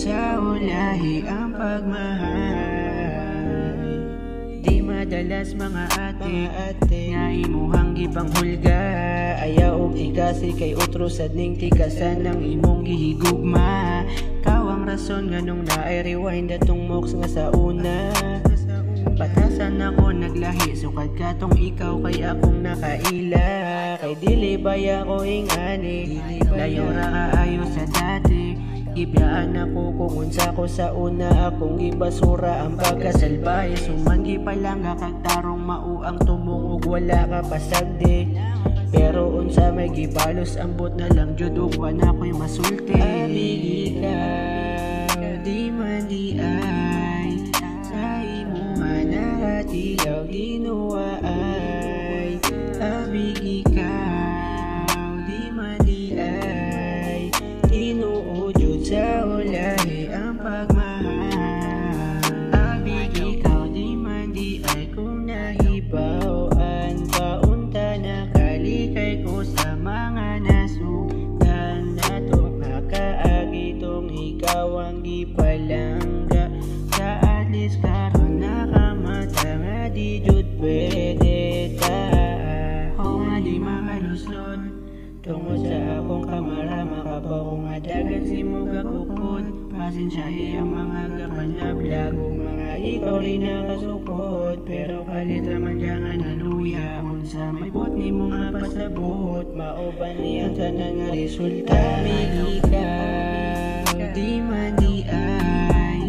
sa ulahi ang pagmahal. Di madalas mga ate nga imuhang gipanghulga, ayaw og ikasi kay utro sad ning tikasan ng imong gihigugma. Kaw ang rason nganong naay rewind atong moks nga sa una. Batasan ako naglahi sukad katong ikaw kay akong nakaila. Kay dili baya ko ingani, layo ra kaayo sa dati. Gibiyaan ako kung unsa ko sa una, akong gibasura ang pagkasalbahe. Sumanggi pa lang kag tarong mao ang tumong ug wala ka pasagdi. Pero unsa may gibalos ambot na lang jud ug wala ko'y masulti. Abig ikaw di man di ay sa imuha nahatilaw ginuwa ay. Abig ikaw di man di ay tinuod jud sa ulahi ang pagmahal. Abig ikaw di man di ay kung nahibawan paunta nakalikay ko sa mga nasugan nato makaagi tong ikaw ang gipalangga. Sa alis karon nakamata nga di jud pwede ta. O nga di makalusot tungod sa akong kamara, makabaw nga dagan si mo gakukod. Pasensyahe ang mga gapanablag ug mga ikaw rin nakasukod. Pero kalit raman ka nga naluya, unsa may bot ni mo nga pasabot, mauban niyang tanan nga resulta. Abig ikaw di man di ay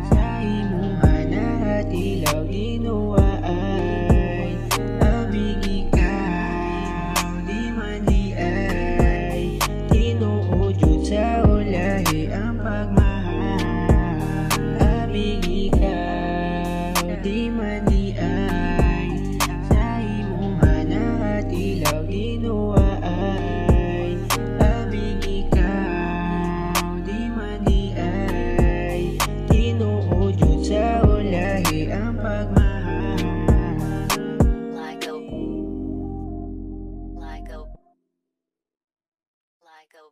sa imuha nahatilaw ginuwa ay. Abig ikaw di man di ay tinuod jud sa ulahi ang pagmahal. Abig ikaw di man di ay sa imuha nahatilaw ginuwa ay. Abig ikaw di man di ay tinuod jud sa ulahi ang pagmahal. Ligo. Ligo. Ligo.